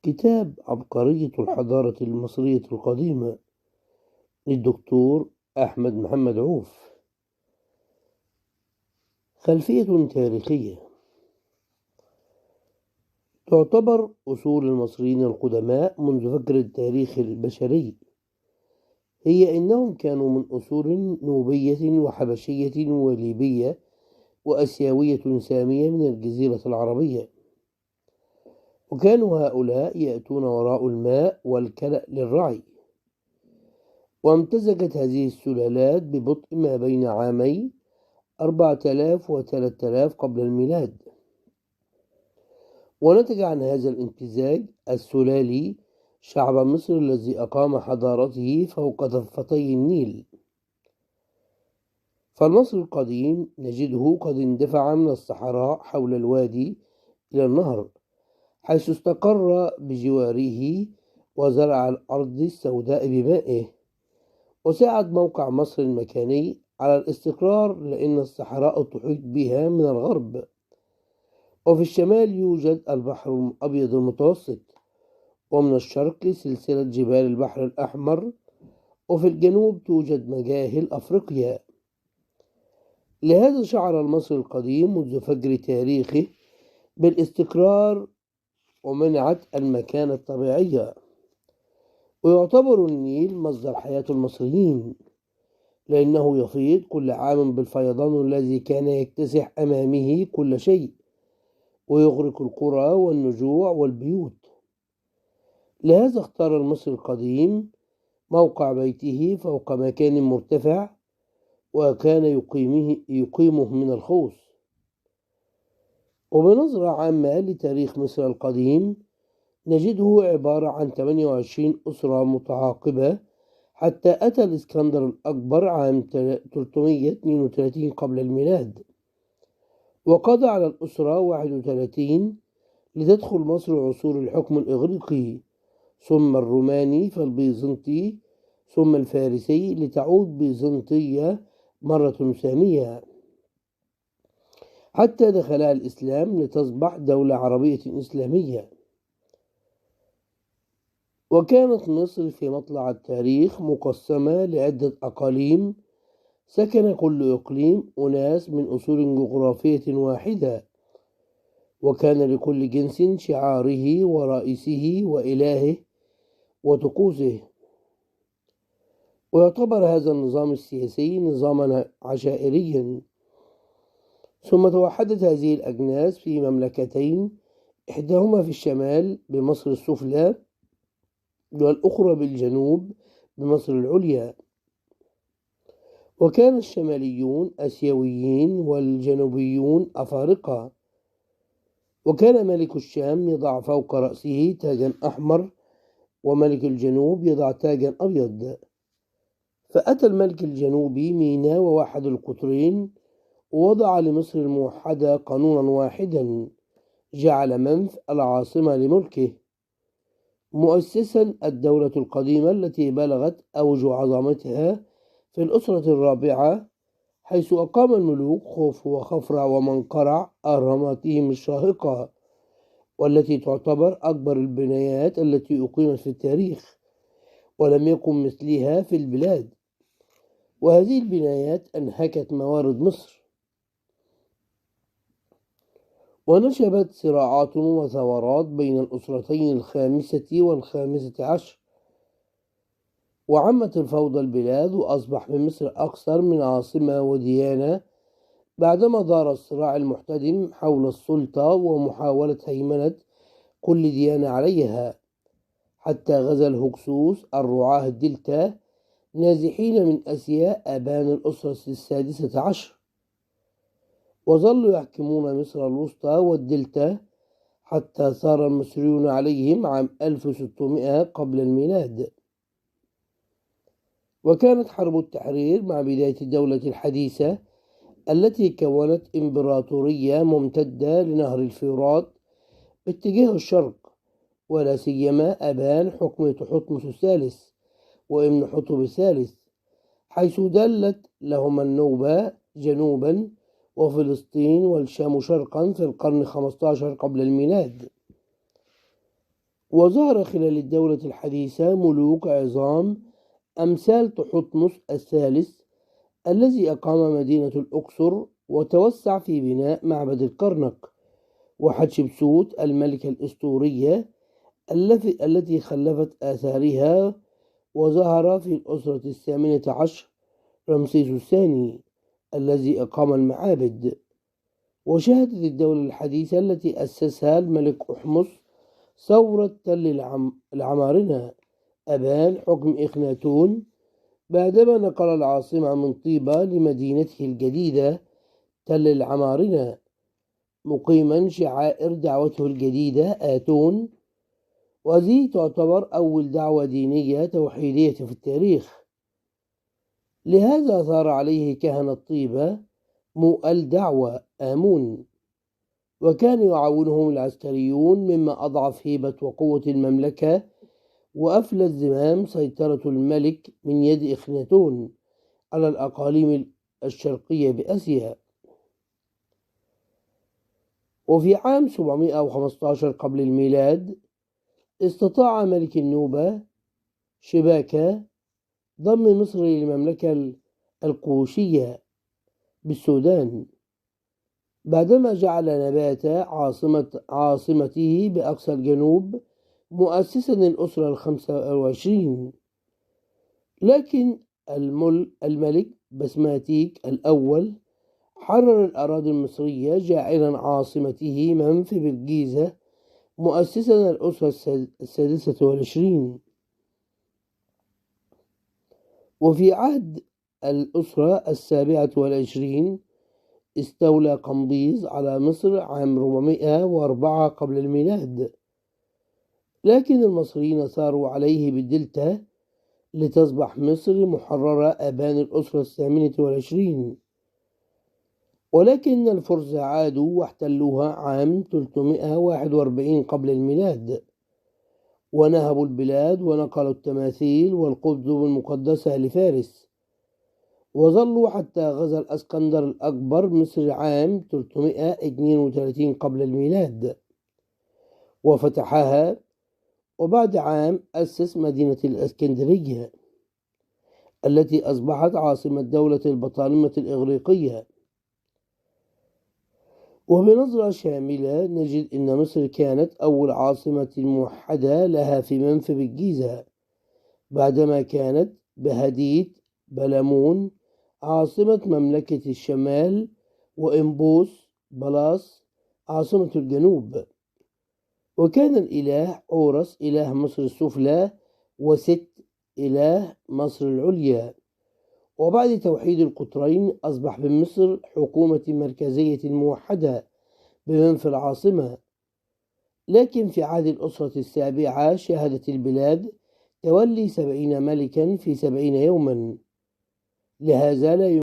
كتاب عبقرية الحضارة المصرية القديمة للدكتور أحمد محمد عوف. خلفية تاريخية. تعتبر أصول المصريين القدماء منذ فجر التاريخ البشري هي أنهم كانوا من أصول نوبية وحبشية وليبية وأسيوية سامية من الجزيرة العربية، وكانوا هؤلاء يأتون وراء الماء والكلأ للرعي. وامتزجت هذه السلالات ببطء ما بين عامي 4000 و 3000 قبل الميلاد، ونتج عن هذا الامتزاج السلالي شعب مصر الذي أقام حضارته فوق ضفتي النيل. فالمصري القديم نجده قد اندفع من الصحراء حول الوادي إلى النهر، حيث استقر بجواره وزرع الأرض السوداء بمائه، وساعد موقع مصر المكاني على الاستقرار لأن الصحراء تحيط بها من الغرب، وفي الشمال يوجد البحر الأبيض المتوسط، ومن الشرق سلسلة جبال البحر الأحمر، وفي الجنوب توجد مجاهل أفريقيا. لهذا شعر المصري القديم منذ فجر تاريخه بالاستقرار ومنعت المكانة الطبيعية. ويعتبر النيل مصدر حياة المصريين، لأنه يفيض كل عام بالفيضان الذي كان يكتسح أمامه كل شيء ويغرق القرى والنجوع والبيوت. لهذا اختار المصري القديم موقع بيته فوق مكان مرتفع، وكان يقيمه من الخوص. وبنظرة عامة لتاريخ مصر القديم نجده عبارة عن 28 أسرة متعاقبة حتى أتى الإسكندر الأكبر عام 332 قبل الميلاد، وقضى على الأسرة 31 لتدخل مصر عصور الحكم الإغريقي، ثم الروماني فالبيزنطي، ثم الفارسي لتعود بيزنطية مرة ثانية، حتى دخلها الإسلام لتصبح دولة عربية إسلامية. وكانت مصر في مطلع التاريخ مقسمة لعدة أقاليم، سكن كل إقليم أناس من أصول جغرافية واحدة، وكان لكل جنس شعاره ورئيسه وإلهه وطقوسه. ويعتبر هذا النظام السياسي نظاما عشائريا. ثم توحدت هذه الأجناس في مملكتين، إحداهما في الشمال بمصر السفلى، والأخرى بالجنوب بمصر العليا. وكان الشماليون آسيويين والجنوبيون أفارقة. وكان ملك الشام يضع فوق رأسه تاجا أحمر، وملك الجنوب يضع تاجا أبيض. فأتى الملك الجنوبي مينا ووحد القطرين، ووضع لمصر الموحدة قانونا واحدا جعل منف العاصمة لملكه، مؤسسا الدولة القديمة التي بلغت أوج عظمتها في الأسرة الرابعة، حيث أقام الملوك خوف وخفرع ومنقرع أهراماتهم الشاهقة، والتي تعتبر أكبر البنايات التي أقيمت في التاريخ، ولم يكن مثلها في البلاد. وهذه البنايات أنهكت موارد مصر، ونشبت صراعات وثورات بين الأسرتين الخامسة والخامسة عشر، وعمت الفوضى البلاد، وأصبح في مصر أكثر من عاصمة وديانة بعدما دار الصراع المحتدم حول السلطة ومحاولة هيمنة كل ديانة عليها، حتى غزا الهكسوس الرعاة الدلتا نازحين من آسيا آبان الأسرة السادسة عشر، وظلوا يحكمون مصر الوسطى والدلتا حتى ثار المصريون عليهم عام 1600 قبل الميلاد. وكانت حرب التحرير مع بداية الدولة الحديثة التي كونت إمبراطورية ممتدة لنهر الفرات باتجاه الشرق، ولا سيما أبان حكم تحتمس الثالث وابن حتب الثالث، حيث دلت لهما النوبة جنوبا وفلسطين والشام شرقا في القرن 15 قبل الميلاد. وظهر خلال الدولة الحديثة ملوك عظام أمثال تحتمس الثالث الذي أقام مدينة الأقصر وتوسع في بناء معبد الكرنك، وحتشبسوت الملكة الأسطورية التي خلفت آثارها. وظهر في الأسرة الثامنة عشر رمسيس الثاني الذي أقام المعابد. وشهدت الدولة الحديثة التي أسسها الملك أحمس ثورة تل العمارنة أبان حكم إخناتون بعدما نقل العاصمة من طيبة لمدينته الجديدة تل العمارنة، مقيما شعائر دعوته الجديدة آتون، وهذه تعتبر أول دعوة دينية توحيدية في التاريخ. لهذا ثار عليه كهنة طيبة الدعوة آمون، وكان يعاونهم العسكريون مما أضعف هيبة وقوة المملكة وأفلت زمام سيطرة الملك من يد إخناتون على الأقاليم الشرقية بآسيا. وفي عام 715 قبل الميلاد استطاع ملك النوبة شباكة ضم مصر للمملكة القوشية بالسودان بعدما جعل نباتة عاصمته بأقصى الجنوب مؤسسا للأسرة ال25. لكن الملك بسماتيك الأول حرر الأراضي المصرية جاعلا عاصمته منف بالجيزة مؤسسا للأسرة ال26. وفي عهد الأسرة ال27 استولى قمبيز على مصر عام 404 قبل الميلاد، لكن المصريين ثاروا عليه بالدلتا لتصبح مصر محررة أبان الأسرة ال28. ولكن الفرس عادوا واحتلوها عام 341 قبل الميلاد ونهبوا البلاد ونقلوا التماثيل والقدس المقدسة لفارس، وظلوا حتى غزا الأسكندر الأكبر مصر عام 332 قبل الميلاد وفتحها، وبعد عام أسس مدينة الإسكندرية التي أصبحت عاصمة دولة البطالمة الإغريقية. وبنظرة شاملة نجد أن مصر كانت أول عاصمة موحدة لها في منف بالجيزة بعدما كانت بهديت بلمون عاصمة مملكة الشمال، وإمبوس بلاس عاصمة الجنوب. وكان الإله أورس إله مصر السفلى وست إله مصر العليا. وبعد توحيد القطرين أصبح بمصر حكومة مركزية موحدة بمنف العاصمة. لكن في عهد الأسرة السابعة شهدت البلاد تولي 70 ملكا في 70 يوما. لهذا لا